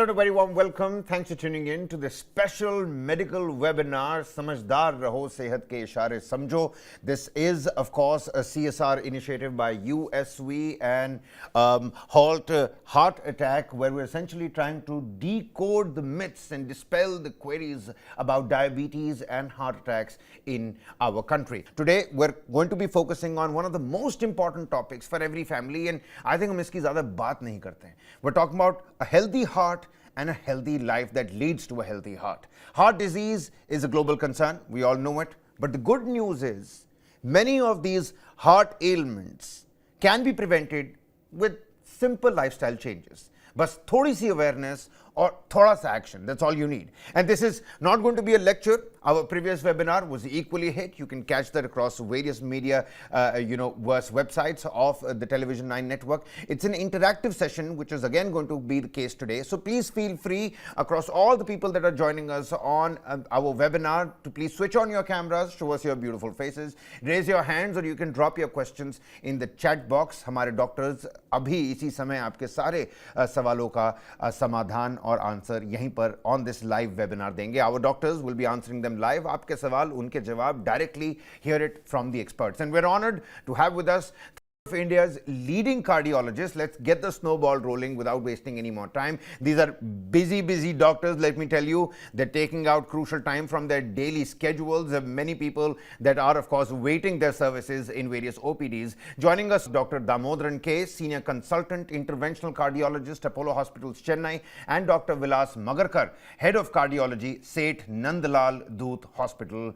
and a very warm welcome. Thanks for tuning in to this special medical webinar, Samajhdar Raho Sehat Ke Ishare Samjho. This is, of course, a CSR initiative by USV and Halt Heart Attack, where we're essentially trying to decode the myths and dispel the queries about diabetes and heart attacks in our country. Today, we're going to be focusing on one of the most important topics for every family, and I think hum iski zyada baat nahi karte hain. We're talking about a healthy heart and a healthy life that leads to a healthy heart. Heart disease is a global concern, we all know it, but the good news is many of these heart ailments can be prevented with simple lifestyle changes. Bas thodi si awareness or thoda sa action, that's all you need. And this is not going to be a lecture. Our previous webinar was equally a hit. You can catch that across various media, websites of the Television 9 network. It's an interactive session, which is again going to be the case today. So please feel free across all the people that are joining us on our webinar to please switch on your cameras, show us your beautiful faces, raise your hands, or you can drop your questions in the chat box. हमारे doctors अभी इसी समय आपके सारे सवालों का समाधान और आंसर यहीं पर on this live webinar देंगे. Our doctors will be answering them live. आपके सवाल उनके जवाब directly hear it from the experts. And we're honored to have with us of India's leading cardiologists. Let's get the snowball rolling without wasting any more time. These are busy doctors, let me tell you. They're taking out crucial time from their daily schedules. There are many people that are, of course, waiting their services in various OPDs. Joining us, Dr. Dhamodaran K, Senior Consultant, Interventional Cardiologist, Apollo Hospitals, Chennai, and Dr. Vilas Magarkar, Head of Cardiology, Seth Nandlal, Dhoot Hospital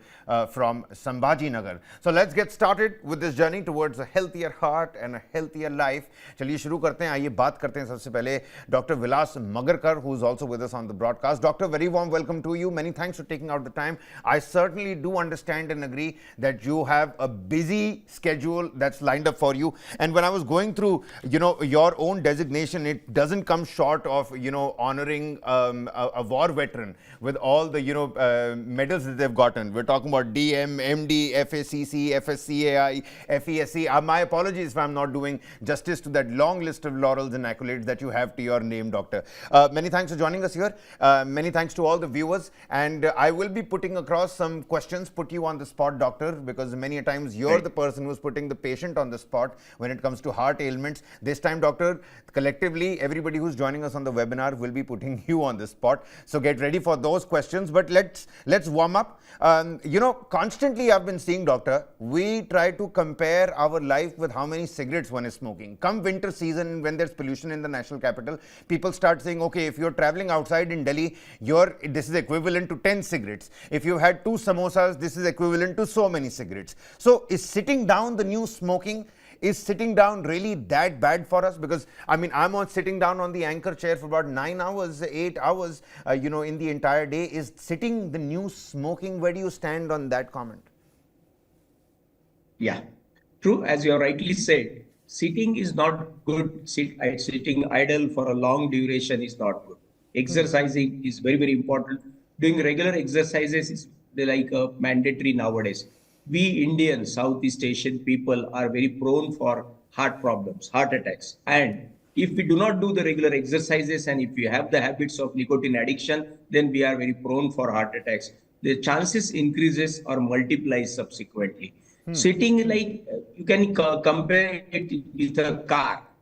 from Sambhajinagar. So let's get started with this journey towards a healthier heart and a healthier life. चलिए शुरू करते हैं. आइए बात करते हैं सबसे पहले Dr. Vilas Magarkar, who is also with us on the broadcast. Doctor, very warm welcome to you. Many thanks for taking out the time. I certainly do understand and agree that you have a busy schedule that's lined up for you. And when I was going through, your own designation, it doesn't come short of, honoring a war veteran with all the, medals that they've gotten. We're talking about DM, MD, FACC, FSCAI, FESC. My apologies if I'm not doing justice to that long list of laurels and accolades that you have to your name, Doctor. Many thanks for joining us here. Many thanks to all the viewers. And I will be putting across some questions, put you on the spot, Doctor, because many times you're the person who's putting the patient on the spot when it comes to heart ailments. This time, Doctor, collectively, everybody who's joining us on the webinar will be putting you on the spot. So get ready for those questions. But let's warm up. Constantly I've been seeing, Doctor, we try to compare our life with how many cigarettes one is smoking. Come winter season, when there's pollution in the national capital, people start saying, okay, if you're traveling outside in Delhi, this is equivalent to 10 cigarettes. If you had 2 samosas, this is equivalent to so many cigarettes. So is sitting down the new smoking? Is sitting down really that bad for us? Because, I'm sitting down on the anchor chair for about 9 hours, 8 hours, in the entire day. Is sitting the new smoking? Where do you stand on that comment? Yeah, true. As you rightly said, sitting is not good. Sitting idle for a long duration is not good. Exercising is very important. Doing regular exercises is like mandatory nowadays. We Indians, Southeast Asian people are very prone for heart problems, heart attacks. And if we do not do the regular exercises and if we have the habits of nicotine addiction, then we are very prone for heart attacks. The chances increases or multiplies subsequently. Sitting, like you can compare it with a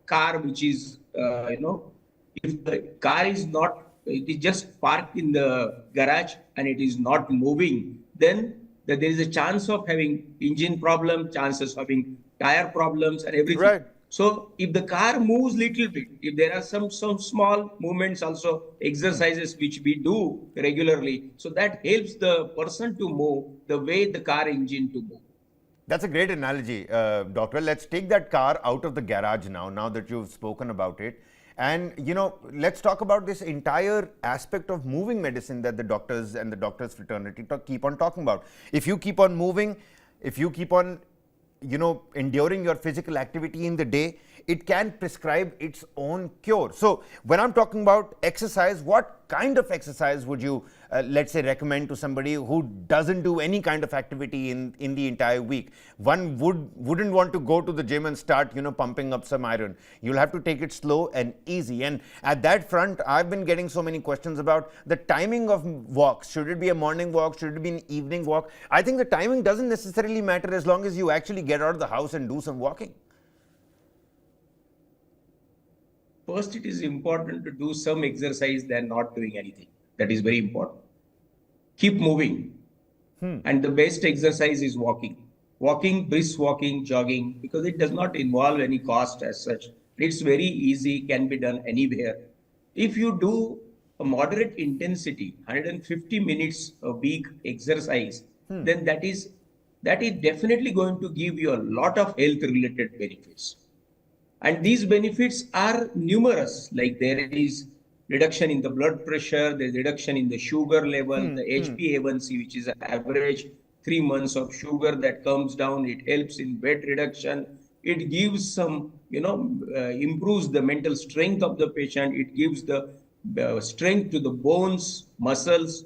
car which is, if the car is not, it is just parked in the garage and it is not moving, then there is a chance of having engine problem, chances of having tire problems and everything. Right. So if the car moves little bit, if there are some small movements also, exercises which we do regularly, so that helps the person to move the way the car engine to move. That's a great analogy, Doctor. Let's take that car out of the garage now that you've spoken about it. And, let's talk about this entire aspect of moving medicine that the doctors and the doctors fraternity keep on talking about. If you keep on moving, if you keep on, enduring your physical activity in the day, it can prescribe its own cure. So when I'm talking about exercise, what kind of exercise would you, let's say, recommend to somebody who doesn't do any kind of activity in the entire week? One wouldn't want to go to the gym and start, pumping up some iron. You'll have to take it slow and easy. And at that front, I've been getting so many questions about the timing of walks. Should it be a morning walk? Should it be an evening walk? I think the timing doesn't necessarily matter as long as you actually get out of the house and do some walking. First, it is important to do some exercise than not doing anything. That is very important. Keep moving. And the best exercise is walking. Walking, brisk walking, jogging, because it does not involve any cost as such. It's very easy, can be done anywhere. If you do a moderate intensity, 150 minutes a week exercise, then that is definitely going to give you a lot of health related benefits. And these benefits are numerous, like there is reduction in the blood pressure, there's reduction in the sugar level, the HbA1c, which is an average 3 months of sugar that comes down. It helps in weight reduction. It gives some, improves the mental strength of the patient. It gives the strength to the bones, muscles.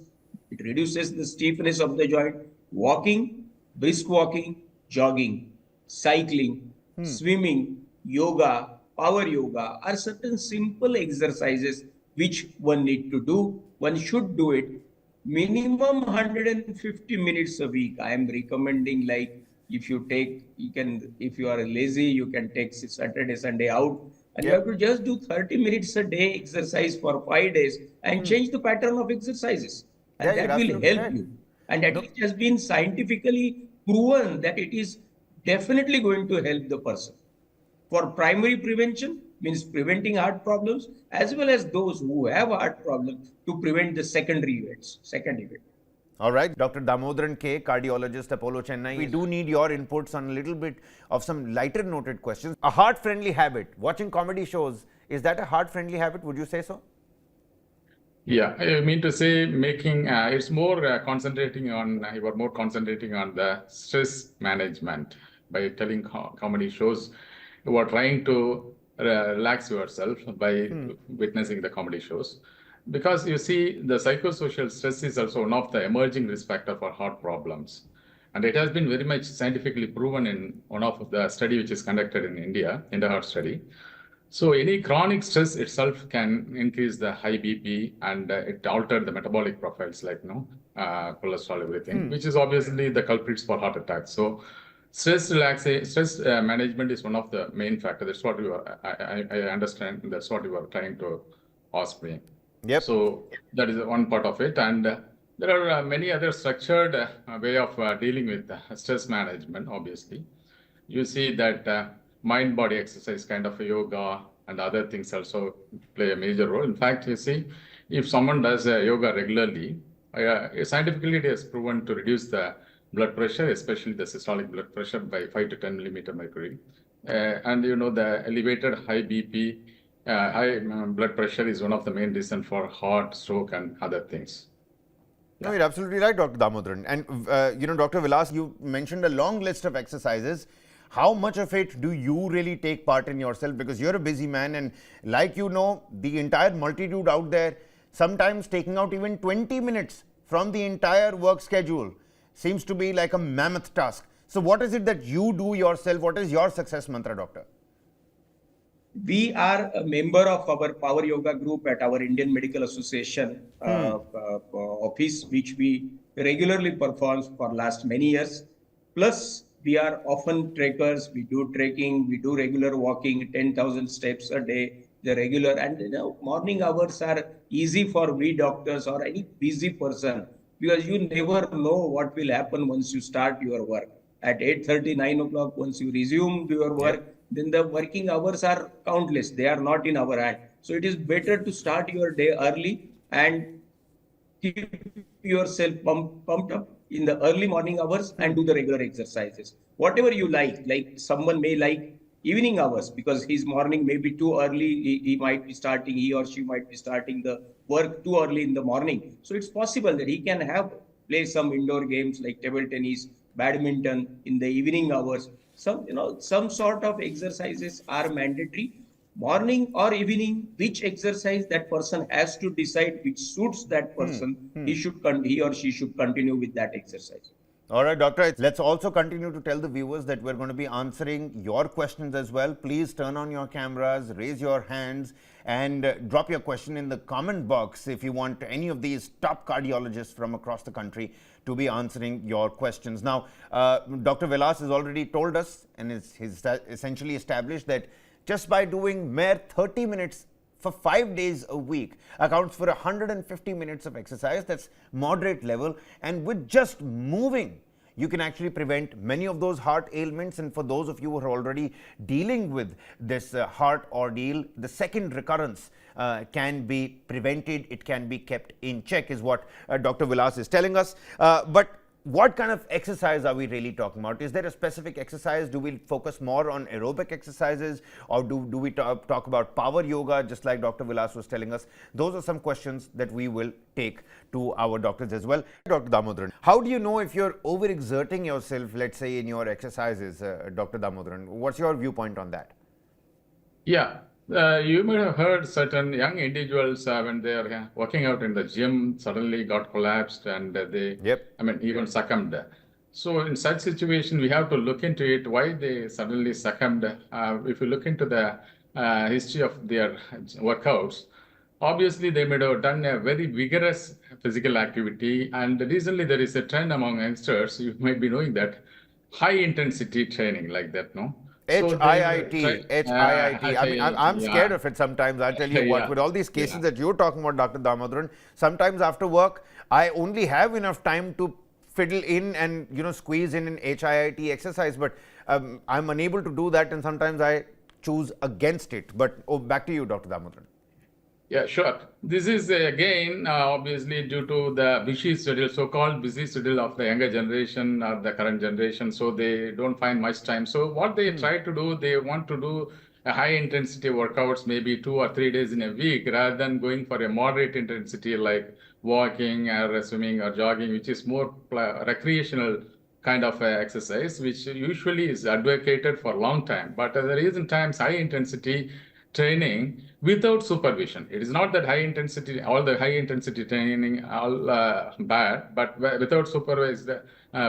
It reduces the stiffness of the joint. Walking, brisk walking, jogging, cycling, swimming, yoga, power yoga are certain simple exercises which one need to do. One should do it minimum 150 minutes a week. I am recommending, like, if you are lazy, you can take Saturday, Sunday out, and you have to just do 30 minutes a day exercise for 5 days and change the pattern of exercises. And that will help you. And at least has been scientifically proven that it is definitely going to help the person. For primary prevention, means preventing heart problems, as well as those who have heart problems, to prevent the second event. All right, Dr. Dhamodaran K, cardiologist, Apollo, Chennai. We do need your inputs on a little bit of some lighter noted questions. A heart-friendly habit, watching comedy shows, is that a heart-friendly habit? Would you say so? Yeah, I mean to say it's more concentrating on, you are more concentrating on the stress management by telling comedy shows. You are trying to relax yourself by witnessing the comedy shows. Because you see, the psychosocial stress is also one of the emerging risk factor for heart problems. And it has been very much scientifically proven in one of the study which is conducted in India, in the heart study. So any chronic stress itself can increase the high BP, and it altered the metabolic profiles like cholesterol, everything, which is obviously the culprits for heart attacks. So stress management is one of the main factors. That's what I understand. That's what you are trying to ask me. Yep. So that is one part of it. And there are many other structured way of dealing with stress management, obviously. You see that mind-body exercise kind of yoga and other things also play a major role. In fact, you see, if someone does yoga regularly, scientifically it is proven to reduce the blood pressure, especially the systolic blood pressure, by 5 to 10 millimeter mercury. And the elevated high BP, high blood pressure is one of the main reasons for heart, stroke, and other things. No, you're absolutely right, Dr. Dhamodaran. And, Dr. Vilas, you mentioned a long list of exercises. How much of it do you really take part in yourself? Because you're a busy man, and like the entire multitude out there, sometimes taking out even 20 minutes from the entire work schedule seems to be like a mammoth task. So what is it that you do yourself? What is your success mantra, doctor? We are a member of our Power Yoga group at our Indian Medical Association office, which we regularly perform for last many years. Plus, we are often trekkers. We do trekking. We do regular walking, 10,000 steps a day. The regular, and morning hours are easy for we doctors or any busy person, because you never know what will happen once you start your work. At 8:30, 9 o'clock, once you resume your work, then the working hours are countless. They are not in our hand. So it is better to start your day early and keep yourself pumped up in the early morning hours and do the regular exercises. Whatever you like someone may like evening hours because his morning may be too early. He or she might be starting the work too early in the morning. So it's possible that he can play some indoor games like table tennis badminton in the evening hours. Some sort of exercises are mandatory. Morning or evening, which exercise that person has to decide which suits that person. He or she should continue with that exercise. All right, Doctor, let's also continue to tell the viewers that we're going to be answering your questions as well. Please turn on your cameras, raise your hands, and drop your question in the comment box if you want any of these top cardiologists from across the country to be answering your questions. Now, Dr. Vilas has already told us and he's essentially established that just by doing mere 30 minutes for 5 days a week accounts for 150 minutes of exercise. That's moderate level, and with just moving you can actually prevent many of those heart ailments. And for those of you who are already dealing with this heart ordeal, the second recurrence can be prevented, it can be kept in check, is what Dr. Vilas is telling us. But what kind of exercise are we really talking about? Is there a specific exercise? Do we focus more on aerobic exercises, or do we talk about power yoga, just like Dr. Vilas was telling us? Those are some questions that we will take to our doctors as well. Dr. Dhamodaran, how do you know if you're overexerting yourself, let's say, in your exercises, Dr. Dhamodaran? What's your viewpoint on that? Yeah. You might have heard certain young individuals when they are working out in the gym suddenly got collapsed and they, even succumbed. So in such situation, we have to look into it, why they suddenly succumbed. If you look into the history of their workouts, obviously they might have done a very vigorous physical activity. And recently there is a trend among youngsters, you might be knowing that, high intensity training like that, no? HIIT. I'm scared of it sometimes. I'll tell you what, with all these cases that you're talking about, Dr. Dhamodaran, sometimes after work, I only have enough time to fiddle in and, squeeze in an HIIT exercise, but I'm unable to do that, and sometimes I choose against it. But back to you, Dr. Dhamodaran. Yeah, sure. This is again obviously due to the busy schedule, so-called busy schedule of the younger generation or the current generation. So they don't find much time. So what they try to do, they want to do a high intensity workouts, maybe 2 or 3 days in a week, rather than going for a moderate intensity like walking or swimming or jogging, which is more recreational kind of exercise, which usually is advocated for a long time. But at the recent times, high intensity training without supervision. It is not that all the high intensity training all bad, but without supervised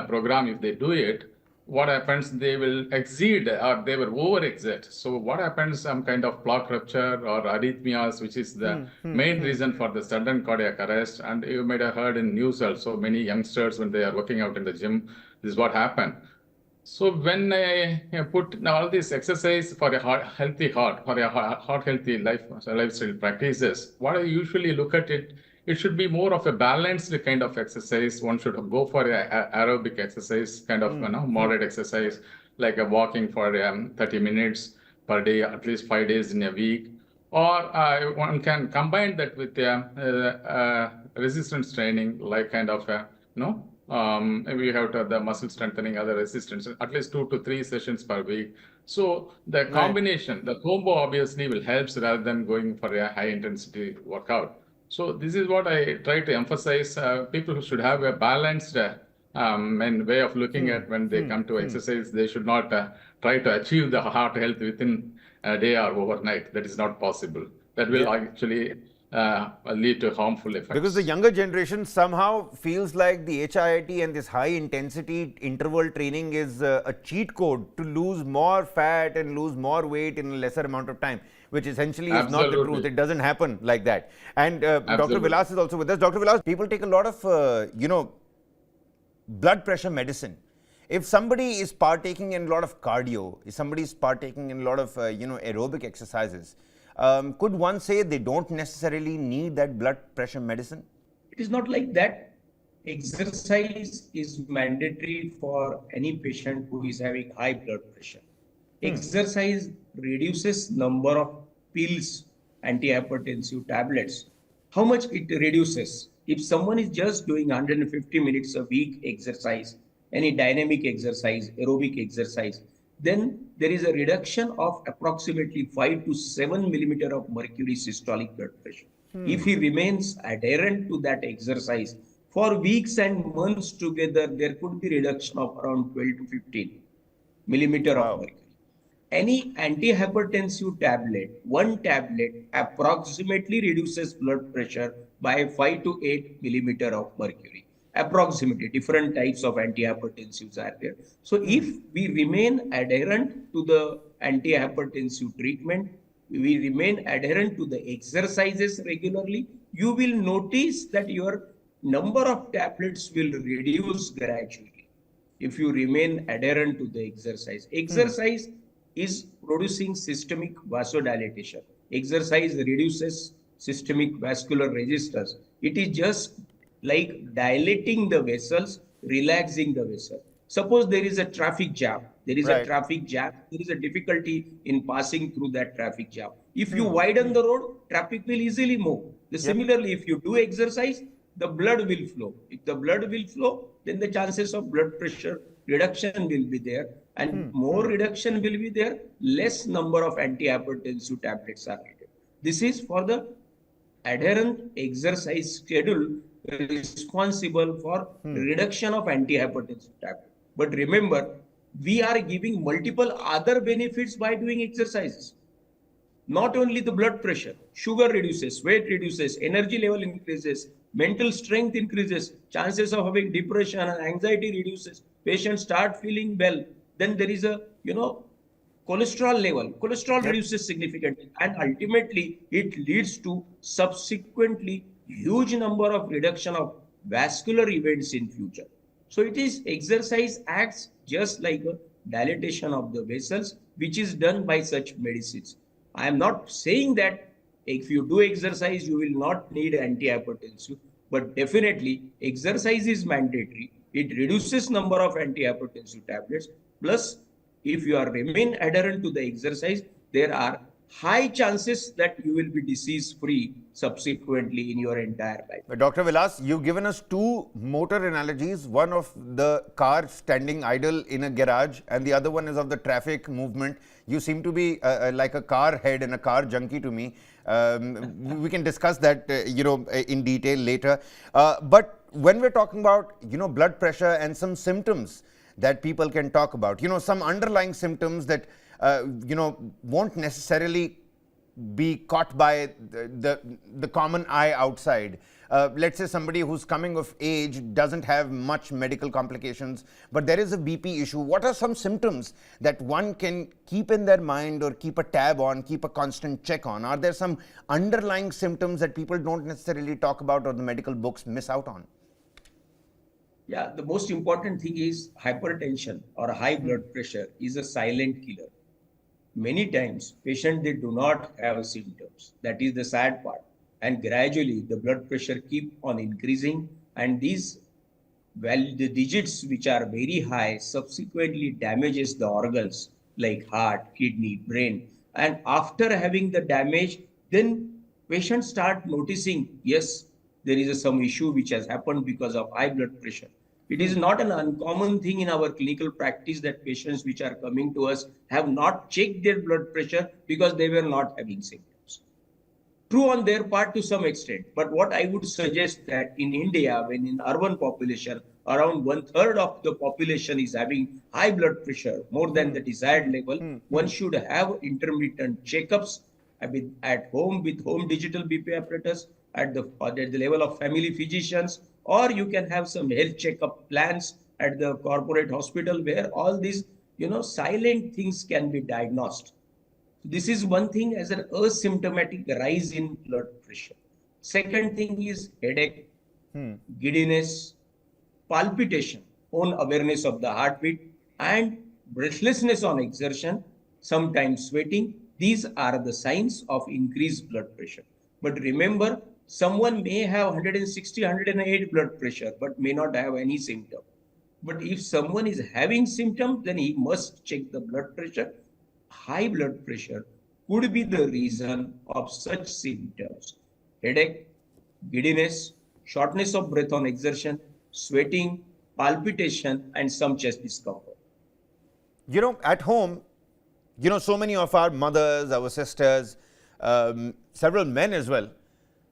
program, if they do it, what happens, they will exceed or they will overexert. So what happens, some kind of block rupture or arrhythmias, which is the main reason for the sudden cardiac arrest. And you might have heard in news also, many youngsters, when they are working out in the gym, this is what happened. So when I put all this exercise for a healthy heart, for a heart healthy lifestyle practices, what I usually look at it, it should be more of a balanced kind of exercise. One should go for a aerobic exercise, kind of moderate exercise, like a walking for 30 minutes per day, at least 5 days in a week. Or one can combine that with resistance training, like kind of we have to have the muscle strengthening, other resistance, at least 2 to 3 sessions per week. So the combination, the combo obviously will help rather than going for a high intensity workout. So this is what I try to emphasize. People should have a balanced way of looking at when they come to exercise. They should not try to achieve the heart health within a day or overnight. That is not possible. That will actually lead to harmful effects. Because the younger generation somehow feels like the HIIT and this high intensity interval training is a cheat code to lose more fat and lose more weight in a lesser amount of time, which essentially is not the truth. It doesn't happen like that. And Dr. Vilas is also with us. Dr. Vilas, people take a lot of, blood pressure medicine. If somebody is partaking in a lot of cardio, if somebody is partaking in a lot of, aerobic exercises, could one say they don't necessarily need that blood pressure medicine? It is not like that. Exercise is mandatory for any patient who is having high blood pressure. Exercise reduces number of pills, antihypertensive tablets. How much it reduces? If someone is just doing 150 minutes a week exercise, any dynamic exercise, aerobic exercise, then there is a reduction of approximately 5 to 7 millimeter of mercury systolic blood pressure. If he remains adherent to that exercise For weeks and months together, there could be reduction of around 12 to 15 millimeter Wow. of mercury. Any antihypertensive tablet, one tablet approximately reduces blood pressure by 5 to 8 millimeter of mercury. Approximately, different types of antihypertensives are there. So if we remain adherent to the antihypertensive treatment, we remain adherent to the exercises regularly, you will notice that your number of tablets will reduce gradually if you remain adherent to the exercise. Exercise is producing systemic vasodilatation. Exercise reduces systemic vascular resistance. It is just like dilating the vessels, relaxing the vessel. Suppose there is a traffic jam. There is a Right. traffic jam. There is a difficulty in passing through that traffic jam. If you widen the road, traffic will easily move. Similarly, if you do exercise, the blood will flow. If the blood will flow, then the chances of blood pressure reduction will be there, and more reduction will be there, less number of antihypertensive tablets are needed. This is for the adherent exercise schedule responsible for reduction of antihypertensive tablet. But remember, we are giving multiple other benefits by doing exercises. Not only the blood pressure, sugar reduces, weight reduces, energy level increases, mental strength increases, chances of having depression and anxiety reduces, patients start feeling well. Then there is a, cholesterol level. Cholesterol reduces significantly, and ultimately it leads to subsequently huge number of reduction of vascular events in future. So it is exercise acts just like a dilatation of the vessels, which is done by such medicines. I am not saying that if you do exercise, you will not need antihypertensive, but definitely exercise is mandatory. It reduces number of antihypertensive tablets. Plus, if you are remain adherent to the exercise, there are high chances that you will be disease free subsequently in your entire life. Dr. Vilas, you've given us two motor analogies, one of the car standing idle in a garage and the other one is of the traffic movement. You seem to be like a car head and a car junkie to me. We can discuss that, in detail later. But when we're talking about, blood pressure and some symptoms that people can talk about, some underlying symptoms that, won't necessarily be caught by the common eye outside. Let's say somebody who's coming of age doesn't have much medical complications, but there is a BP issue. What are some symptoms that one can keep in their mind or keep a tab on, keep a constant check on? Are there some underlying symptoms that people don't necessarily talk about or the medical books miss out on? Yeah, the most important thing is hypertension or high blood pressure is a silent killer. Many times patients, they do not have symptoms. That is the sad part. And gradually the blood pressure keep on increasing, and these the digits which are very high subsequently damages the organs like heart, kidney, brain. And after having the damage, then patients start noticing, yes, there is some issue which has happened because of high blood pressure. It is not an uncommon thing in our clinical practice that patients which are coming to us have not checked their blood pressure because they were not having symptoms. True on their part to some extent, but what I would suggest that in India, when in urban population, around 1/3 of the population is having high blood pressure, more than the desired level, one should have intermittent checkups at home with home digital BP apparatus, at the level of family physicians, or you can have some health checkup plans at the corporate hospital where all these, silent things can be diagnosed. This is one thing as an asymptomatic rise in blood pressure. Second thing is headache, giddiness, palpitation, own awareness of the heartbeat, and breathlessness on exertion, sometimes sweating. These are the signs of increased blood pressure. But remember, someone may have 160, 108 blood pressure, but may not have any symptom. But if someone is having symptoms, then he must check the blood pressure. High blood pressure could be the reason of such symptoms: headache, giddiness, shortness of breath on exertion, sweating, palpitation, and some chest discomfort. At home, so many of our mothers, our sisters, several men as well,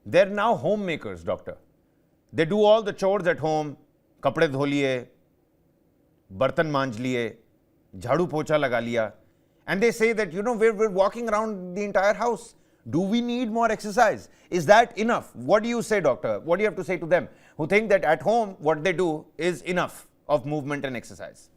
they're now homemakers, doctor. they do all the chores at home, kapde dho liye, bartan manj liye, jhadu pocha laga liya, and they say that, we're walking around the entire house. Do we need more exercise? Is that enough? What do you say, doctor? What do you have to say to them who think that at home what they do is enough of movement and exercise?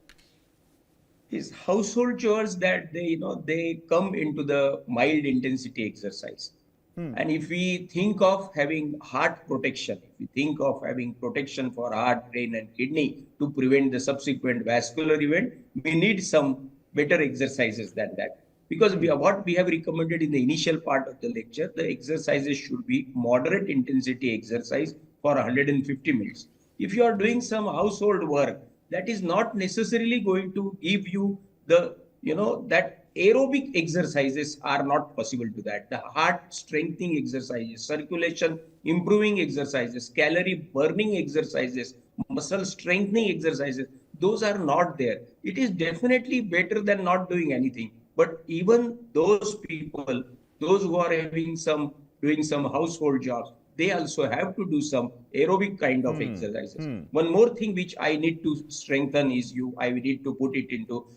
These household chores that they come into the mild intensity exercise. And if we think of having heart protection, if we think of having protection for heart, brain and kidney to prevent the subsequent vascular event, we need some better exercises than that. Because what we have recommended in the initial part of the lecture, the exercises should be moderate intensity exercise for 150 minutes. If you are doing some household work, that is not necessarily going to give you the, that aerobic exercises are not possible to that. The heart strengthening exercises, circulation improving exercises, calorie burning exercises, muscle strengthening exercises, those are not there. It is definitely better than not doing anything. But even those people, those who are doing some household jobs, they also have to do some aerobic kind of exercises. One more thing which I need to strengthen is I need to put it into,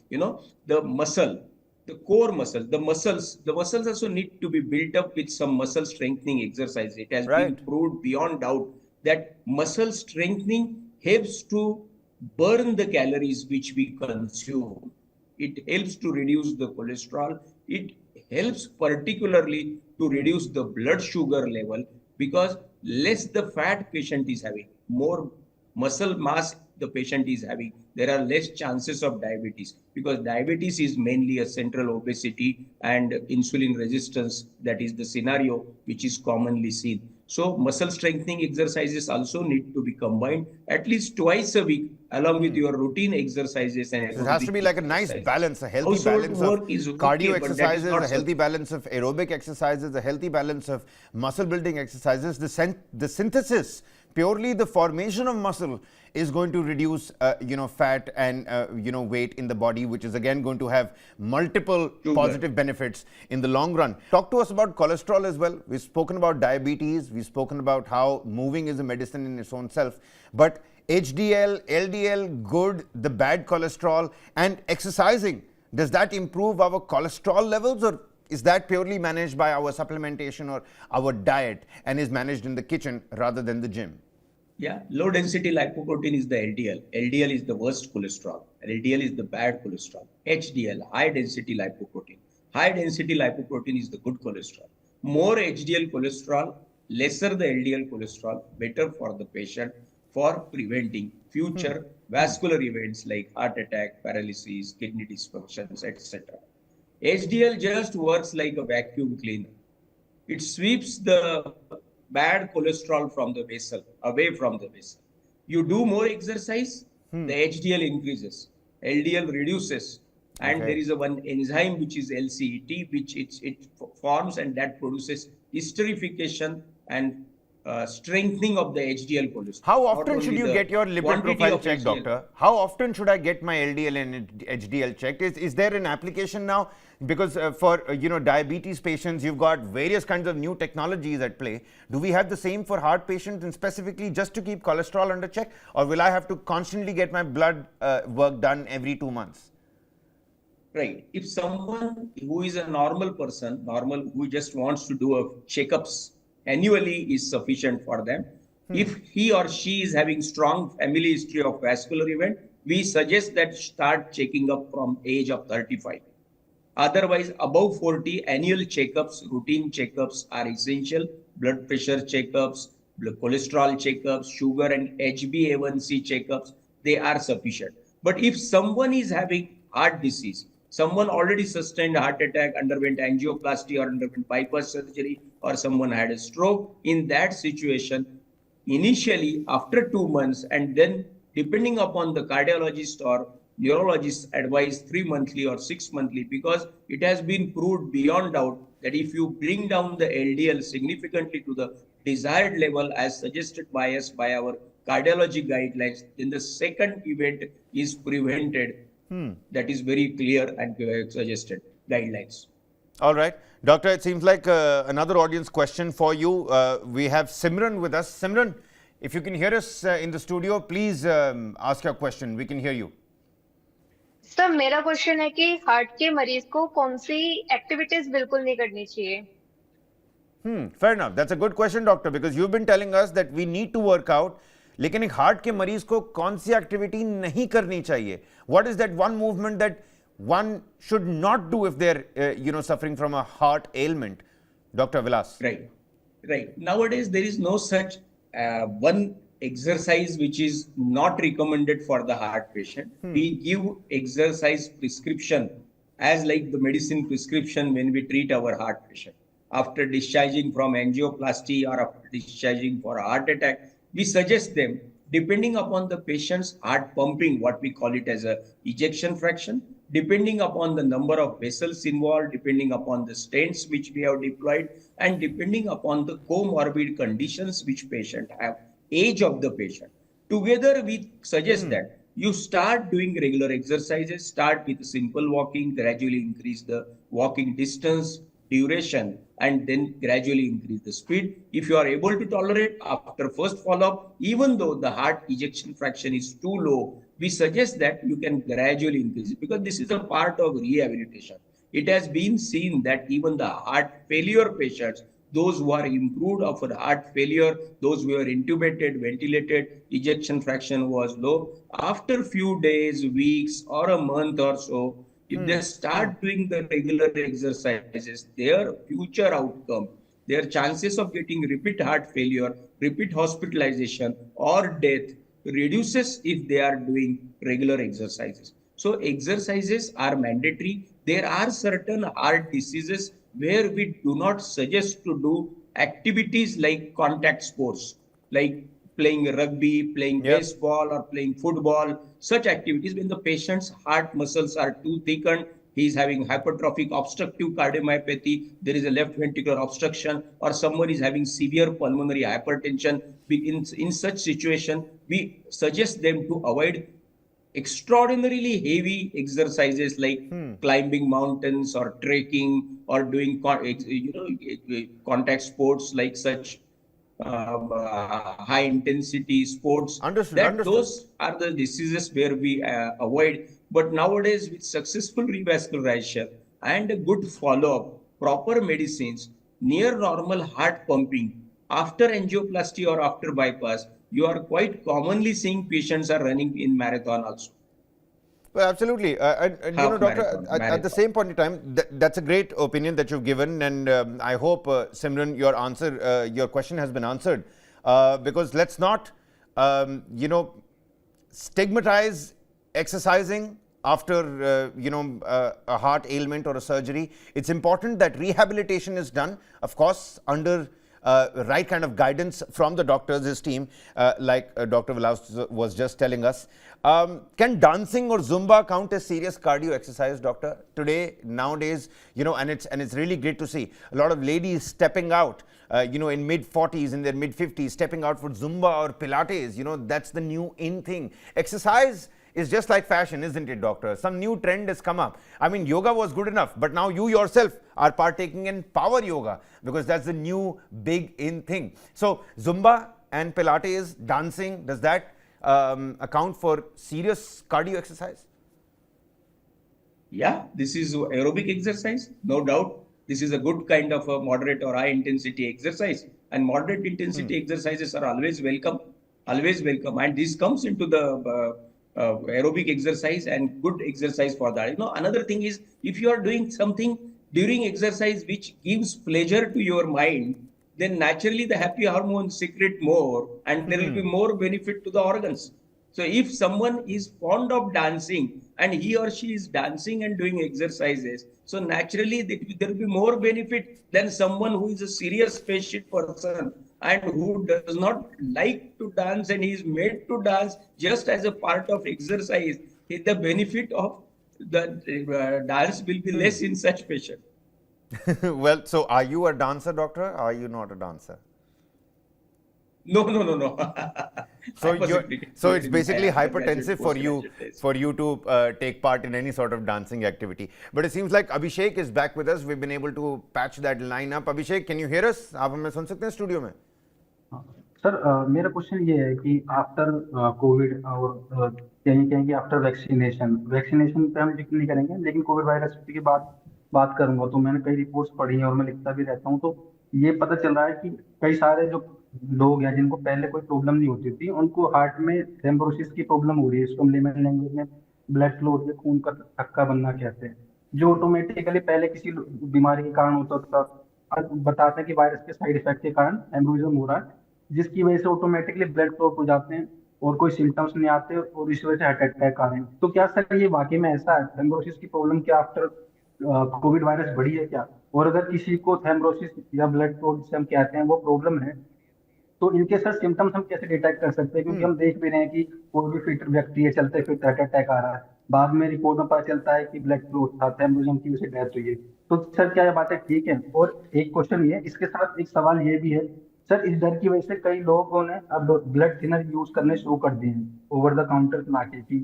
the muscle, the core muscle, the muscles also need to be built up with some muscle strengthening exercise. It has been proved beyond doubt that muscle strengthening helps to burn the calories which we consume. It helps to reduce the cholesterol. It helps particularly to reduce the blood sugar level, because less the fat patient is having, more muscle mass the patient is having, there are less chances of diabetes, because diabetes is mainly a central obesity and insulin resistance. That is the scenario which is commonly seen. So muscle strengthening exercises also need to be combined at least twice a week along with your routine exercises. And it has to be like a nice balance, a healthy balance of cardio exercises, a healthy balance of aerobic exercises, a healthy balance of muscle building exercises. The synthesis, purely the formation of muscle, is going to reduce fat and weight in the body, which is again going to have multiple positive benefits in the long run. Talk to us about cholesterol as well. We've spoken about diabetes, we've spoken about how moving is a medicine in its own self, but HDL, LDL, good, the bad cholesterol, and exercising, does that improve our cholesterol levels, or is that purely managed by our supplementation or our diet and is managed in the kitchen rather than the gym? Yeah, low density lipoprotein is the LDL. LDL is the worst cholesterol. LDL is the bad cholesterol. HDL, high density lipoprotein. High density lipoprotein is the good cholesterol. More HDL cholesterol, lesser the LDL cholesterol, better for the patient for preventing future vascular events like heart attack, paralysis, kidney dysfunctions, etc. HDL just works like a vacuum cleaner. It sweeps the bad cholesterol from the vessel, away from the vessel. You do more exercise, the HDL increases, LDL reduces, and there is one enzyme which is LCET, which it forms, and that produces esterification and strengthening of the HDL cholesterol. How often should you get your lipid profile checked, doctor? How often should I get my LDL and HDL checked? Is there an application now? Because for diabetes patients, you've got various kinds of new technologies at play. Do we have the same for heart patients, and specifically just to keep cholesterol under check, or will I have to constantly get my blood work done every 2 months? Right. If someone who is a normal person, who just wants to do a checkups annually is sufficient for them. If he or she is having strong family history of vascular event, we suggest that start checking up from age of 35. Otherwise, above 40, annual checkups, routine checkups are essential. Blood pressure checkups, blood cholesterol checkups, sugar and HbA1c checkups, they are sufficient. But if someone is having heart disease, someone already sustained a heart attack, underwent angioplasty or underwent bypass surgery, or someone had a stroke, in that situation, initially after 2 months, and then depending upon the cardiologist or neurologists advise 3 monthly or 6 monthly, because it has been proved beyond doubt that if you bring down the LDL significantly to the desired level as suggested by us by our cardiology guidelines, then the second event is prevented. That is very clear and suggested guidelines. All right. Doctor, it seems like another audience question for you. We have Simran with us. Simran, If you can hear us in the studio, please ask your question. We can hear you. Sir मेरा question है कि heart के मरीज को कौन सी activities बिल्कुल नहीं करनी चाहिए. Fair enough. That's a good question, doctor, because you've been telling us that we need to work out. लेकिन एक हार्ट के मरीज को कौन सी एक्टिविटी नहीं करनी चाहिए? What is that one movement that one should not do if they're suffering from a heart ailment? Dr. Vilas. Right, right. Nowadays, there is no such one exercise which is not recommended for the heart patient. We give exercise prescription as like the medicine prescription when we treat our heart patient. After discharging from angioplasty or after discharging for a heart attack, we suggest them, depending upon the patient's heart pumping, what we call it as a ejection fraction, depending upon the number of vessels involved, depending upon the stents which we have deployed, and depending upon the comorbid conditions which patient have, age of the patient. Together, we suggest that you start doing regular exercises, start with simple walking, gradually increase the walking distance, duration, and then gradually increase the speed. If you are able to tolerate after first follow-up, even though the heart ejection fraction is too low, we suggest that you can gradually increase it because this is a part of rehabilitation. It has been seen that even the heart failure patients, those who are improved of heart failure, those who are intubated, ventilated, ejection fraction was low. After few days, weeks, or a month or so, if they start doing the regular exercises, their future outcome, their chances of getting repeat heart failure, repeat hospitalization, or death reduces if they are doing regular exercises. So exercises are mandatory. There are certain heart diseases where we do not suggest to do activities like contact sports, like playing rugby, playing baseball, or playing football. Such activities when the patient's heart muscles are too thickened, he is having hypertrophic obstructive cardiomyopathy, there is a left ventricular obstruction, or someone is having severe pulmonary hypertension. In such situation, we suggest them to avoid extraordinarily heavy exercises like climbing mountains or trekking or doing contact sports like such high intensity sports. Understood. Those are the diseases where we avoid. But nowadays, with successful revascularization and a good follow-up, proper medicines, near normal heart pumping, after angioplasty or after bypass, you are quite commonly seeing patients are running in marathon also. Well, absolutely. Doctor, at the same point in time, that's a great opinion that you've given, and I hope, Simran, your question has been answered. Because let's not, stigmatize exercising after, a heart ailment or a surgery. It's important that rehabilitation is done, of course, under right kind of guidance from the doctors, his team, like Dr. Vilas was just telling us. Can dancing or Zumba count as serious cardio exercise, doctor? Nowadays, and it's really great to see a lot of ladies stepping out, in mid-40s, in their mid-50s, stepping out for Zumba or Pilates. That's the new in thing. Exercise is just like fashion, isn't it, doctor? Some new trend has come up. I mean, yoga was good enough, but now you yourself are partaking in power yoga because that's the new big in thing. So Zumba and Pilates, dancing, does that account for serious cardio exercise? Yeah, this is aerobic exercise, no doubt. This is a good kind of a moderate or high intensity exercise, and moderate intensity exercises are always welcome. And this comes into the aerobic exercise and good exercise for that. Another thing is, if you are doing something during exercise which gives pleasure to your mind, then naturally the happy hormones secrete more and there will be more benefit to the organs. So if someone is fond of dancing and he or she is dancing and doing exercises, so naturally there will be more benefit than someone who is a serious patient person and who does not like to dance and he is made to dance just as a part of exercise. The benefit of the dance will be less in such patient. Well, so are you a dancer, doctor? Or are you not a dancer? No. So it's basically hypertensive for you to take part in any sort of dancing activity. But it seems like Abhishek is back with us. We've been able to patch that line up. Abhishek, can you hear us? आप हमें सुन सकते हैं studio में? Sir मेरा question ये है कि after Covid और कहीं कहीं आफ्टर वैक्सीनेशन वैक्सीनेशन पे हम जिक्र नहीं करेंगे, लेकिन कोविड वायरस की बात करूंगा तो मैंने कई रिपोर्ट्स पढ़ी हैं और मैं लिखता भी रहता हूँ, तो ये पता चल रहा है कि कई सारे जो लोग हैं जिनको पहले कोई प्रॉब्लम नहीं होती थी, उनको हार्ट में थ्रोम्बोसिस की प्रॉब्लम हो रही है, इसको हम लेमन लैंग्वेज में ब्लड क्लॉट या खून का थक्का बनना कहते हैं, जो ऑटोमेटिकली पहले किसी बीमारी के कारण होता था। अब बताते हैं कि वायरस के साइड इफेक्ट के कारण एम्ब्रोजन हो रहा है, जिसकी वजह से ऑटोमेटिकली ब्लड क्लॉट हो जाते हैं और कोई सिम्टम्स नहीं आते और इस वजह से हार्ट अटैक आ रहे हैं। तो क्या सर ये वाकई में ऐसा है, थ्रोम्बोसिस की प्रॉब्लम क्या आफ्टर कोविड वायरस बढ़ी है क्या? और अगर किसी को थ्रोम्बोसिस या ब्लड क्लॉट जिसे हम कहते हैं वो प्रॉब्लम है, तो इनके सर सिम्टम्स हम कैसे डिटेक्ट कर सकते हैं? क्योंकि हम देख भी रहे हैं कि कोई भी फिट व्यक्ति है, चलते फिरते हार्ट अटैक आ रहा है, बाद में रिपोर्ट में पता चलता है कि ब्लड क्लॉट था, थ्रोम्बोसिस की वजह से डेथ हुई है। तो सर क्या ये बातें ठीक है? और एक क्वेश्चन ये, इसके साथ एक सवाल ये भी है सर, इस डर की वजह से कई लोगों ने अब ब्लड थिनर यूज करने शुरू कर दिए हैं ओवर द काउंटर ला के, कि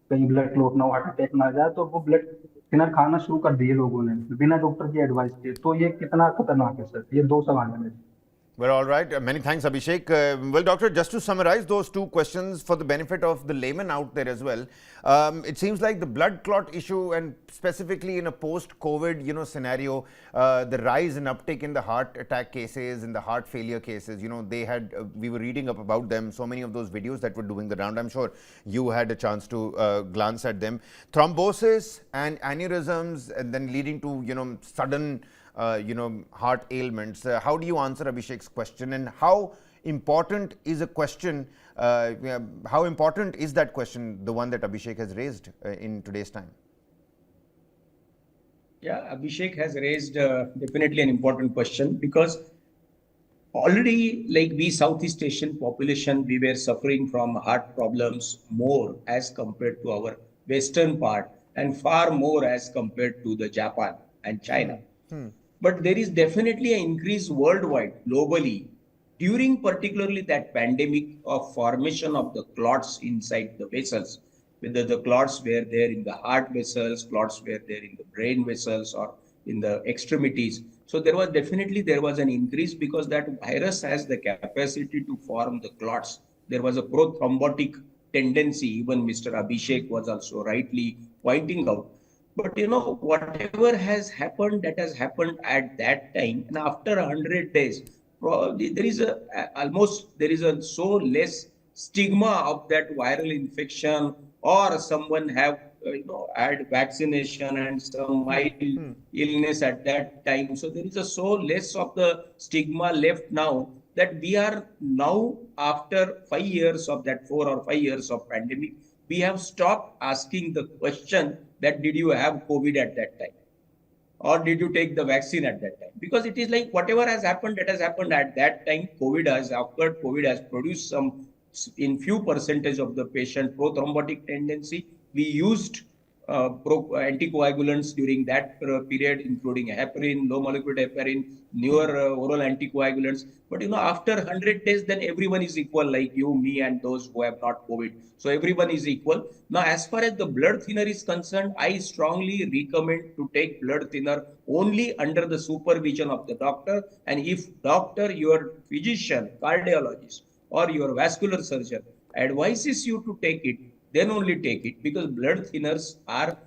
कहीं ब्लड क्लॉट ना हो, हार्ट अटैक ना आ जाए, तो वो ब्लड थिनर खाना शुरू कर दिए लोगों ने बिना डॉक्टर की एडवाइस के। तो ये कितना खतरनाक है सर? ये दो सवाल है मेरे। Well, all right. Many thanks, Abhishek. Well, Doctor, just to summarize those two questions for the benefit of the layman out there as well, it seems like the blood clot issue, and specifically in a post-COVID, scenario, the rise and uptick in the heart attack cases, in the heart failure cases, they had, we were reading up about them, so many of those videos that were doing the round. I'm sure you had a chance to glance at them. Thrombosis and aneurysms, and then leading to, sudden heart ailments. How do you answer Abhishek's question, and how important is a question, how important is that question, the one that Abhishek has raised in today's time? Yeah, Abhishek has raised definitely an important question, because already, like we Southeast Asian population, we were suffering from heart problems more as compared to our Western part, and far more as compared to the Japan and China. But there is definitely an increase worldwide, globally, during particularly that pandemic of formation of the clots inside the vessels. Whether the clots were there in the heart vessels, clots were there in the brain vessels, or in the extremities. So there was an increase, because that virus has the capacity to form the clots. There was a prothrombotic tendency, even Mr. Abhishek was also rightly pointing out. But whatever has happened, that has happened at that time, and after 100 days, probably there is a so less stigma of that viral infection, or someone have had vaccination and some mild illness at that time. So there is a so less of the stigma left now, that we are now, after 5 years of that 4 or 5 years of pandemic, we have stopped asking the question that did you have COVID at that time, or did you take the vaccine at that time? Because it is like whatever has happened, that has happened at that time. COVID has occurred. COVID has produced some, in few percentage of the patient, prothrombotic tendency. We used anticoagulants during that period, including heparin, low molecular heparin, newer oral anticoagulants. But after 100 days, then everyone is equal, like you, me, and those who have not COVID. So everyone is equal. Now, as far as the blood thinner is concerned, I strongly recommend to take blood thinner only under the supervision of the doctor. And if doctor, your physician, cardiologist, or your vascular surgeon advises you to take it, then only take it, because blood thinners are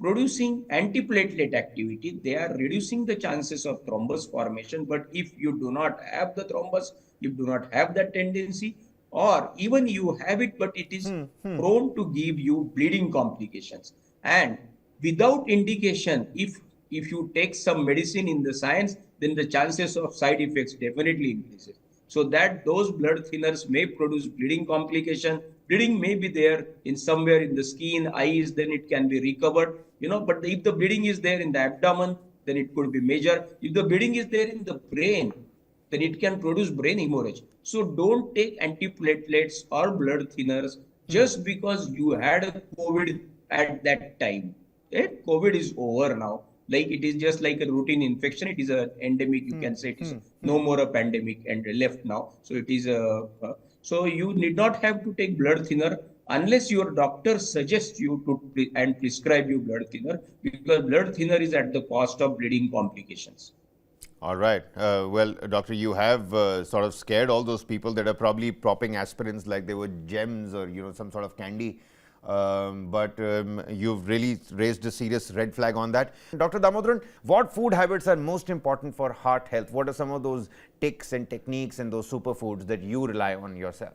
producing antiplatelet activity. They are reducing the chances of thrombus formation. But if you do not have the thrombus, you do not have that tendency, or even you have it, but it is prone to give you bleeding complications. And without indication, if you take some medicine in the science, then the chances of side effects definitely increases. So that those blood thinners may produce bleeding complication. Bleeding may be there in somewhere in the skin, eyes, then it can be recovered. But if the bleeding is there in the abdomen, then it could be major. If the bleeding is there in the brain, then it can produce brain hemorrhage. So don't take antiplatelets or blood thinners just because you had a COVID at that time. COVID is over now. Like it is just like a routine infection. It is an endemic. You can say it is no more a pandemic and left now. So it is so you need not have to take blood thinner unless your doctor suggests you to and prescribe you blood thinner, because blood thinner is at the cost of bleeding complications. All right. Well, doctor, you have sort of scared all those people that are probably popping aspirins like they were gems or some sort of candy. But you've really raised a serious red flag on that. Dr. Dhamodaran, what food habits are most important for heart health? What are some of those tics and techniques and those superfoods that you rely on yourself?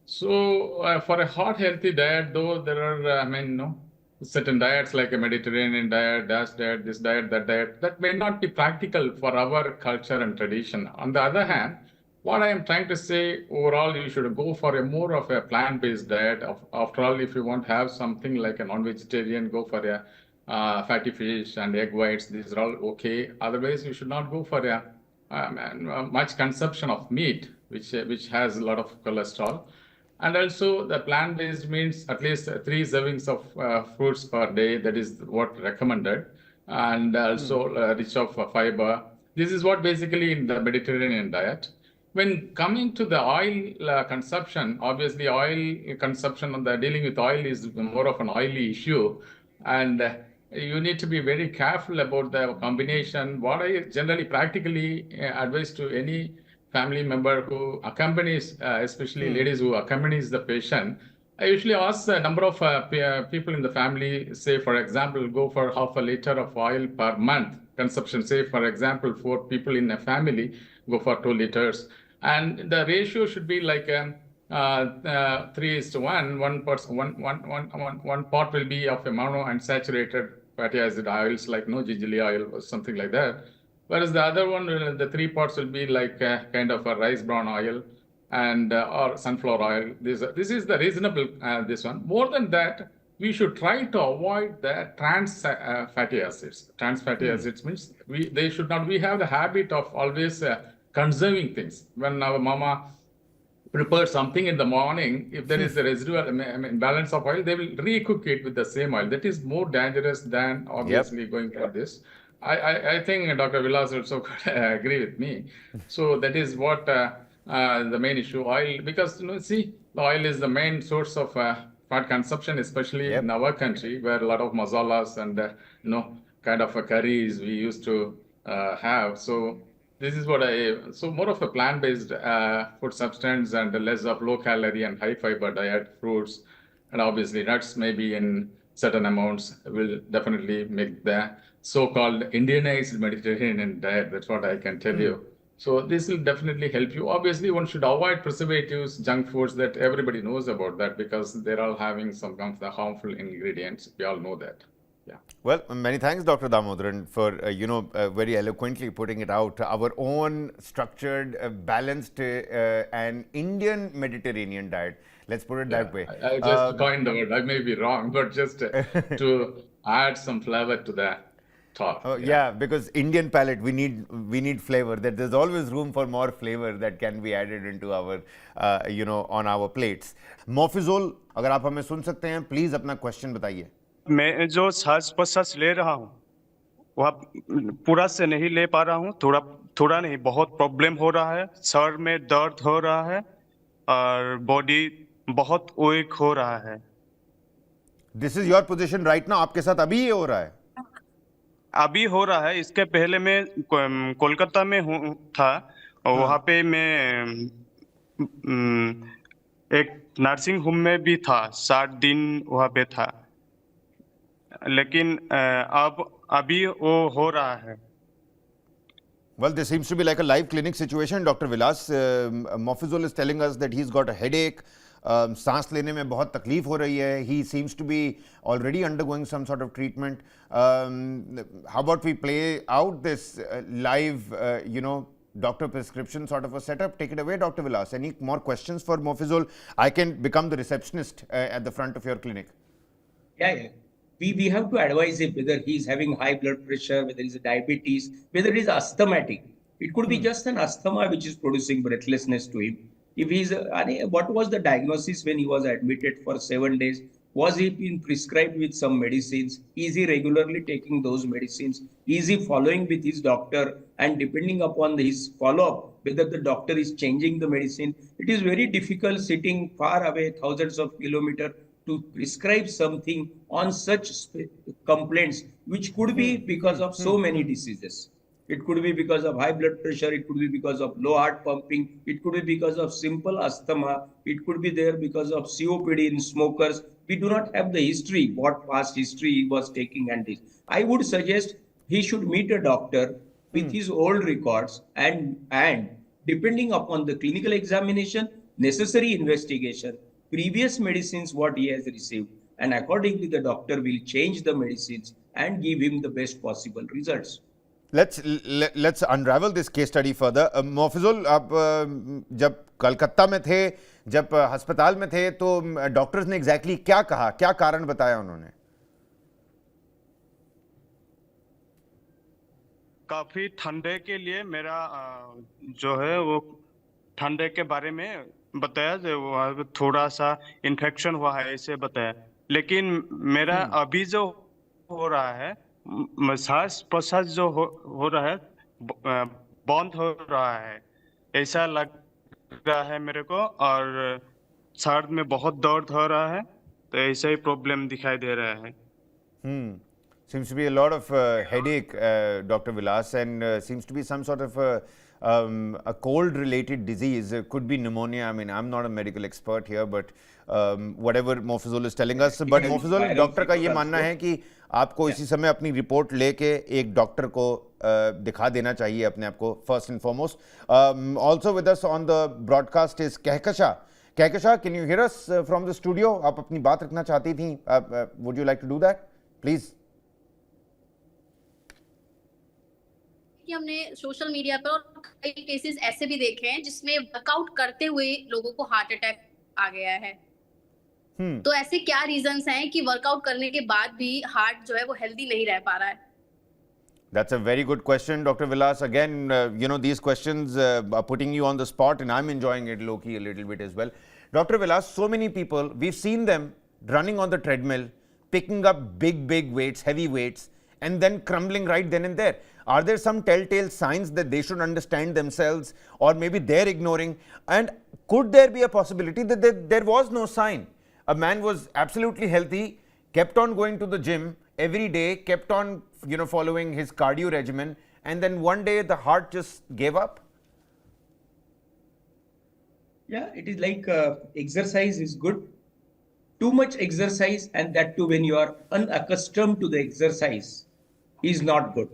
So for a heart healthy diet, though, there are, certain diets like a Mediterranean diet, diet, this diet, that diet, that may not be practical for our culture and tradition. On the other hand, what I am trying to say, overall, you should go for a more of a plant-based diet. After all, if you want to have something like a non-vegetarian, go for a fatty fish and egg whites. These are all okay. Otherwise, you should not go for a much consumption of meat, which has a lot of cholesterol. And also the plant-based means at least 3 servings of fruits per day. That is what recommended. And also rich of fiber. This is what basically in the Mediterranean diet. When coming to the oil consumption, obviously oil consumption and the dealing with oil is more of an oily issue. And you need to be very careful about the combination. What I generally practically advise to any family member who accompanies, especially ladies who accompanies the patient, I usually ask a number of people in the family, say, for example, go for half a liter of oil per month consumption. Say, for example, 4 people in a family, go for 2 liters. And the ratio should be like 3:1. One part will be of a monounsaturated fatty acid oils like gingerly oil or something like that. Whereas the other one, the 3 parts will be like kind of a rice bran oil and or sunflower oil. This is the reasonable this one. More than that, we should try to avoid the trans fatty acids. Trans fatty acids means they should not. We have the habit of always conserving things. When our mama prepares something in the morning, if there is a residual balance of oil, they will re-cook it with the same oil. That is more dangerous than obviously going for this. I think Dr. Vilas also could agree with me. So that is what the main issue, oil, because the oil is the main source of fat consumption, especially in our country, where a lot of masalas and kind of curries we used to have. So this is what so more of a plant-based food substance and less of low-calorie and high-fiber diet, fruits, and obviously nuts maybe in certain amounts will definitely make the so-called Indianized Mediterranean diet. That's what I can tell you. So this will definitely help you. Obviously, one should avoid preservatives, junk foods that everybody knows about that because they're all having some of the harmful ingredients. We all know that. Yeah. Well, many thanks, Dr. Dhamodaran, for very eloquently putting it out. Our own structured, balanced, and Indian Mediterranean diet. Let's put it that way. I just coined the word. I may be wrong, but just to add some flavor to that. Because Indian palate, we need flavor. That there's always room for more flavor that can be added into our on our plates. Mofizol, अगर आप हमें सुन सकते हैं, please अपना question बताइए. मैं जो सांस प्रश्वास ले रहा हूँ वह पूरा से नहीं ले पा रहा हूँ, थोड़ा नहीं, बहुत प्रॉब्लम हो रहा है, सर में दर्द हो रहा है और बॉडी बहुत वीक हो रहा है. This is your position right now. आपके साथ अभी ये हो रहा है? अभी हो रहा है. इसके पहले मैं कोलकाता में था और वहाँ पे मैं एक नर्सिंग होम में भी था, 60 दिन वहाँ पे था, लेकिन अभी वो हो रहा है. Well, this seems to be like a live clinic situation, Dr. Vilas. Mofizol is telling us that he's got a headache. सांस लेने में बहुत तकलीफ हो रही है. He seems to be already undergoing some sort of treatment. How about we play out this live, doctor prescription sort of a setup? Take it away, Dr. Vilas. Any more questions for Mofizol? I can become the receptionist at the front of your clinic. Yeah. We have to advise him whether he is having high blood pressure, whether he is diabetes, whether he is asthmatic. It could be just an asthma which is producing breathlessness to him. If he is, what was the diagnosis when he was admitted for 7 days? Was he been prescribed with some medicines? Is he regularly taking those medicines? Is he following with his doctor? And depending upon his follow-up, whether the doctor is changing the medicine, it is very difficult sitting far away, thousands of kilometers, to prescribe something on such complaints, which could be because of so many diseases. It could be because of high blood pressure. It could be because of low heart pumping. It could be because of simple asthma. It could be there because of COPD in smokers. We do not have the history, what past history he was taking and this. I would suggest he should meet a doctor with his old records and depending upon the clinical examination, necessary investigation, previous medicines what he has received, and accordingly the doctor will change the medicines and give him the best possible results. Let's unravel this case study further. Mofizul, आप जब कलकत्ता में थे, जब अस्पताल में थे, तो doctors ने एग्जैक्टली क्या कहा, क्या कारण बताया उन्होंने? काफी ठंडे के लिए मेरा जो है वो ठंडे के बारे में बताया, जो थोड़ा सा इन्फेक्शन हुआ है ऐसे बताया, लेकिन मेरा अभी जो हो रहा है सांस प्रश्वास जो हो रहा है बंद हो रहा है ऐसा लग रहा है मेरे को, और सर में बहुत दर्द हो रहा है, तो ऐसा ही प्रॉब्लम दिखाई दे रहा है. Seems to be a lot of headache, Dr. Vilas, and seems to be some sort of a cold-related disease. It could be pneumonia. I mean, I'm not a medical expert here, but whatever Mofizul is telling us. But Mofizul, doctor का ये मानना है कि आपको इसी समय अपनी report लेके एक डॉक्टर को दिखा देना चाहिए अपने आप को, first and foremost. Also with us on the broadcast is Kahkasha. Kahkasha, can you hear us from the studio? आप अपनी बात रखना चाहती थी. Would you like to do that, please? कि हमने सोशल मीडिया पर और कई केसेस ऐसे भी देखे हैं जिसमें वर्कआउट करते हुए लोगों को हार्ट अटैक आ गया है. तो ऐसे क्या रीजंस हैं कि वर्कआउट करने के बाद भी हार्ट जो है वो हेल्दी नहीं रह पा रहा है? That's a very good question, Dr. Vilas. Again, these questions are putting you on the spot, and I'm enjoying it low-key a little bit as well. Dr. Vilas, so many people, we've seen them running on the treadmill, picking up big weights, heavy weights, and then crumbling right then and there. Are there some telltale signs that they should understand themselves, or maybe they're ignoring? And could there be a possibility that there was no sign? A man was absolutely healthy, kept on going to the gym every day, kept on following his cardio regimen, and then one day the heart just gave up? Yeah, it is like exercise is good. Too much exercise, and that too when you are unaccustomed to the exercise, is not good.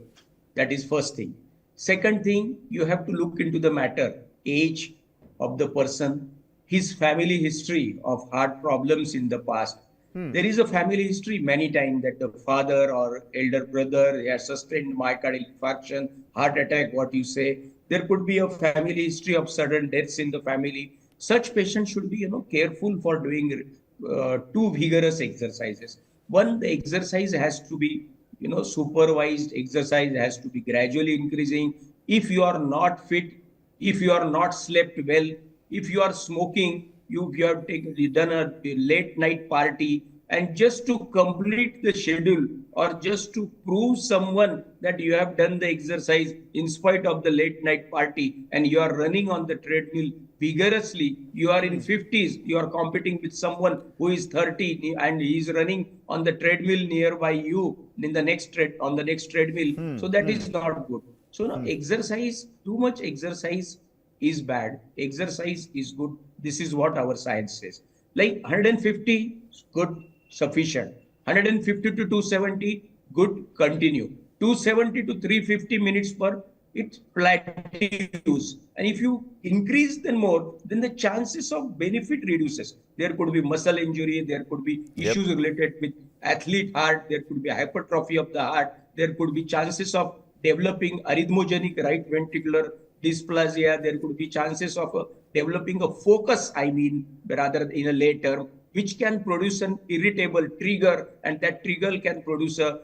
That is first thing. Second thing, you have to look into the matter, age of the person, his family history of heart problems in the past. There is a family history many times that the father or elder brother has sustained myocardial infarction, heart attack, what you say. There could be a family history of sudden deaths in the family. Such patients should be careful for doing too vigorous exercises. One, the exercise has to be supervised. Exercise has to be gradually increasing. If you are not fit, if you are not slept well, if you are smoking, you have done a late night party, and just to complete the schedule or just to prove someone that you have done the exercise in spite of the late night party, and you are running on the treadmill vigorously, you are in 50s, you are competing with someone who is 30 and he is running on the treadmill nearby you in the next on the next treadmill. So that is not good. So exercise, too much exercise is bad. Exercise is good. This is what our science says. Like 150, good, sufficient. 150 to 270, good, continue. 270 to 350 minutes per, it plateaus. And if you increase then more, then the chances of benefit reduces. There could be muscle injury, there could be issues related with athlete heart, there could be hypertrophy of the heart, there could be chances of developing arrhythmogenic right ventricular dysplasia, there could be chances of developing a focus, rather in a late term, which can produce an irritable trigger, and that trigger can produce a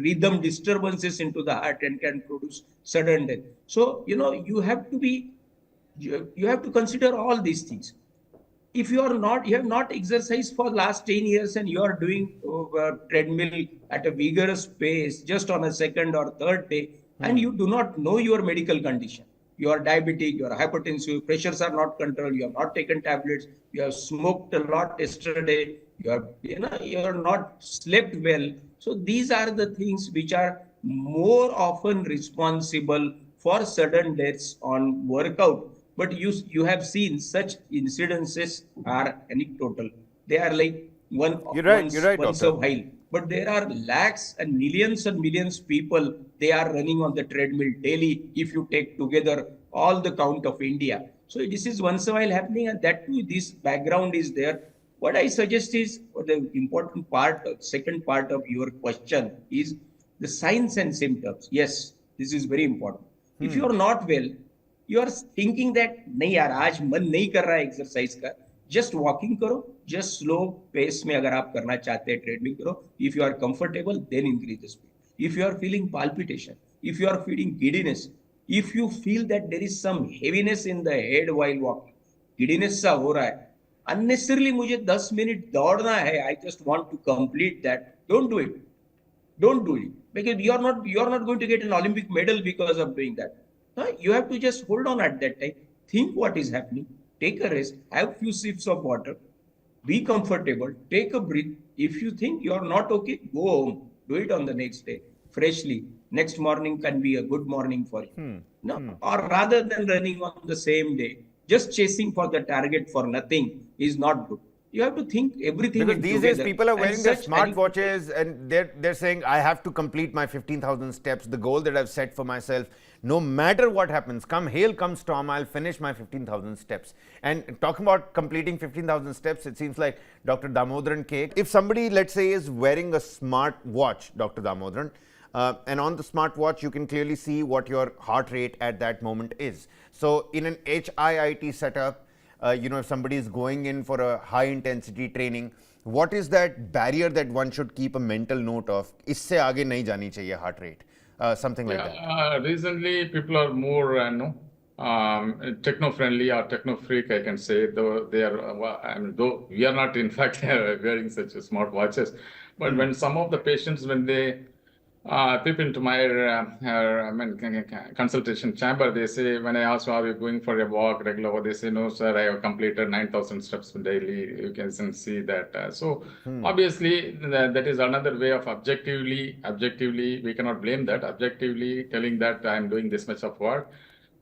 rhythm disturbances into the heart and can produce sudden death. So, you have to consider all these things. If you have not exercised for last 10 years and you are doing treadmill at a vigorous pace just on a second or third day, and you do not know your medical condition, you are diabetic, you are hypertensive, pressures are not controlled, you have not taken tablets, you have smoked a lot yesterday, you are not slept well. So these are the things which are more often responsible for sudden deaths on workout. But you have seen such incidences are anecdotal. They are like You're right, once a doctor. while. But there are lakhs and millions people, they are running on the treadmill daily if you take together all the count of India. So this is once a while happening, and that too, this background is there. What I suggest is the important part, second part of your question is the signs and symptoms. Yes, this is very important. If you are not well, you are thinking that नहीं यार आज मन नहीं कर रहा है exercise का, just walking करो, जस्ट स्लो पेस में अगर आप करना चाहते हैं ट्रेडमिल करो. If you are comfortable then increase the speed. If you are feeling palpitation, if you are feeling giddiness, if you feel that there is some heaviness in the head while walking, giddiness सा हो रहा है, unnecessarily मुझे 10 minute दौड़ना है, I just want to complete that, don't do it. Don't do it, because you are not going to get an Olympic medal because of doing that. No, you have to just hold on at that time, think what is happening, take a rest, have few sips of water, be comfortable, take a breath. If you think you are not okay, go home, do it on the next day freshly. Next morning can be a good morning for you. Or rather than running on the same day, just chasing for the target for nothing is not good. You have to think everything Because these together. days people are And wearing their such smartwatches and they're saying, I have to complete my 15,000 steps, the goal that I've set for myself. No matter what happens, come hail, come storm, I'll finish my 15,000 steps. And talking about completing 15,000 steps, it seems like Dr. Dhamodaran K. If somebody, let's say, is wearing a smart watch, Dr. Dhamodaran, and on the smartwatch, you can clearly see what your heart rate at that moment is. So in an HIIT setup, if somebody is going in for a high intensity training, what is that barrier that one should keep a mental note of? Isse aage nahi jani chahiye heart rate, something like that. Recently, people are more techno-friendly or techno-freak, I can say, though they are, though we are not in fact wearing such smart watches, but when some of the patients, when they peep into my consultation chamber, they say, when I ask, are you going for a walk regular? They say, no, sir, I have completed 9,000 steps daily. You can see that. So obviously, that is another way of objectively, we cannot blame that, objectively telling that I'm doing this much of work.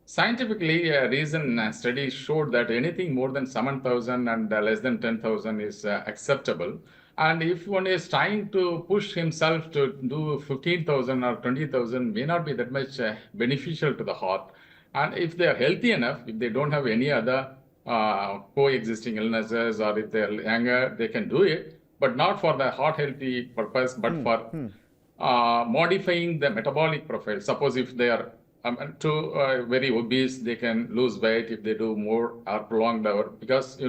Scientifically, a recent study showed that anything more than 7,000 and less than 10,000 is acceptable. And if one is trying to push himself to do 15,000 or 20,000, may not be that much beneficial to the heart. And if they are healthy enough, if they don't have any other coexisting illnesses, or if they're younger, they can do it, but not for the heart healthy purpose, but for modifying the metabolic profile. Suppose if they are very obese, they can lose weight if they do more or prolonged hour, because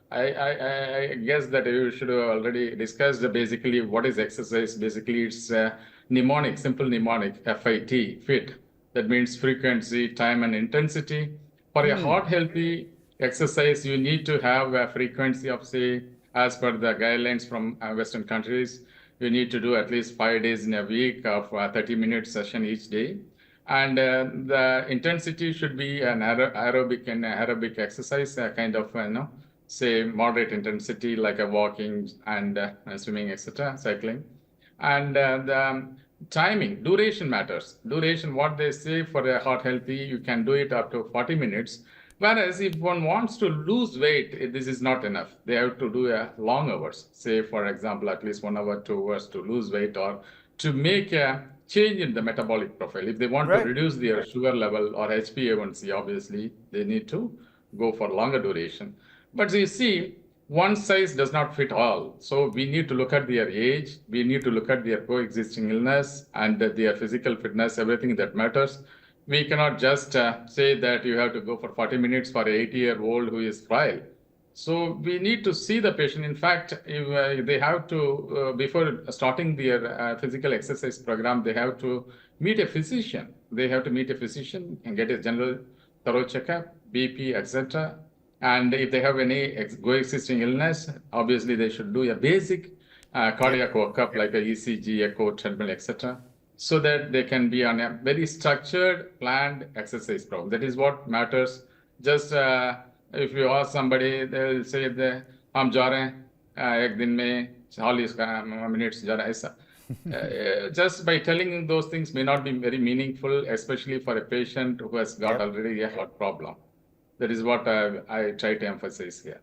I guess that you should have already discussed basically what is exercise. Basically, it's mnemonic, simple mnemonic, FIT, fit. That means frequency, time, and intensity. For a heart healthy exercise, you need to have a frequency of, say, as per the guidelines from Western countries, you need to do at least 5 days in a week of 30-minute session each day. And the intensity should be an aerobic exercise, kind of, say, moderate intensity, like a walking and swimming, etc., cycling. And the timing, duration matters. Duration, what they say for a heart healthy, you can do it up to 40 minutes. Whereas if one wants to lose weight, this is not enough. They have to do long hours, say, for example, at least 1 hour, 2 hours to lose weight or to make a change in the metabolic profile. If they want to reduce their sugar level or HbA1c, obviously, they need to go for longer duration. But you see, one size does not fit all. So we need to look at their age, we need to look at their coexisting illness and their physical fitness, everything that matters. We cannot just say that you have to go for 40 minutes for an 80-year-old who is frail. So we need to see the patient. In fact, if they have to, before starting their physical exercise program, they have to meet a physician. They have to meet a physician and get a general thorough checkup, BP, etc. And if they have any coexisting illness, obviously they should do a basic cardiac workup like a ECG, echo, treadmill, etc. So that they can be on a very structured, planned exercise program. That is what matters. Just if you ask somebody, they will say, "हम जा रहे हैं एक दिन में 40 minutes जा रहा है ऐसा." Just by telling those things may not be very meaningful, especially for a patient who has got already a heart problem. That is what I try to emphasize here.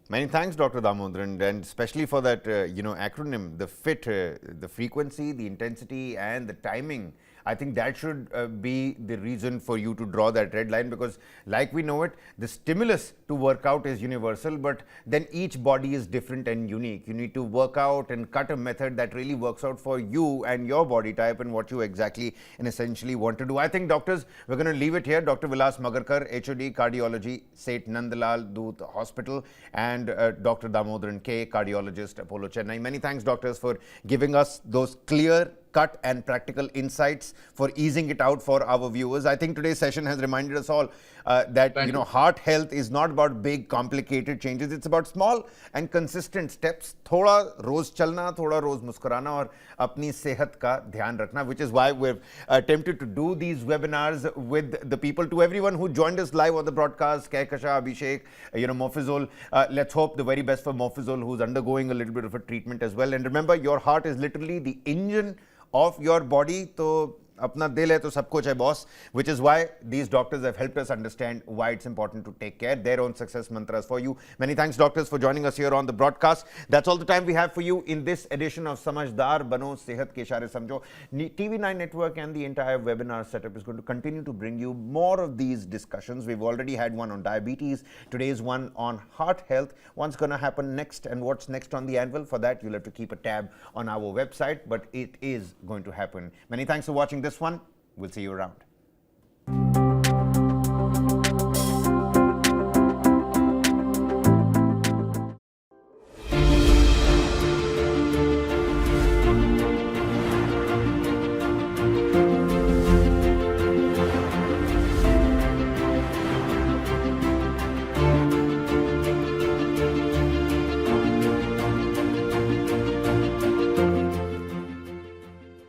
Many thanks, Dr. Dhamodaran, and especially for that, acronym, the FIT, the frequency, the intensity, and the timing. I think that should be the reason for you to draw that red line, because like we know it, the stimulus to work out is universal, but then each body is different and unique. You need to work out and cut a method that really works out for you and your body type and what you exactly and essentially want to do. I think, doctors, we're going to leave it here. Dr. Vilas Magarkar, HOD, Cardiology, Seth Nandlal, Dhoot Hospital, and Dr. Dhamodaran K, Cardiologist, Apollo Chennai. Many thanks, doctors, for giving us those clear cut and practical insights, for easing it out for our viewers. I think today's session has reminded us all that heart health is not about big complicated changes. It's about small and consistent steps. थोड़ा रोज चलना, थोड़ा रोज मुस्कुराना और अपनी सेहत का ध्यान रखना, which is why we've attempted to do these webinars with the people. To everyone who joined us live on the broadcast, Kehkasha, Abhishek, Mofizol, let's hope the very best for Mofizol, who's undergoing a little bit of a treatment as well. And remember, your heart is literally the engine of your body. तो अपना दिल है तो सब कुछ है, boss, which is why these doctors have helped us understand why it's important to take care, their own success mantras for you. Many thanks, doctors, for joining us here on the broadcast. That's all the time we have for you in this edition of Samajhdar Bano, Sehat Ke Ishare Samjho. TV9 network and the entire webinar setup is going to continue to bring you more of these discussions. We've already had one on diabetes. Today's one on heart health. What's going to happen next and what's next on the anvil? For that, you'll have to keep a tab on our website, but it is going to happen. Many thanks for watching this one. We'll see you around.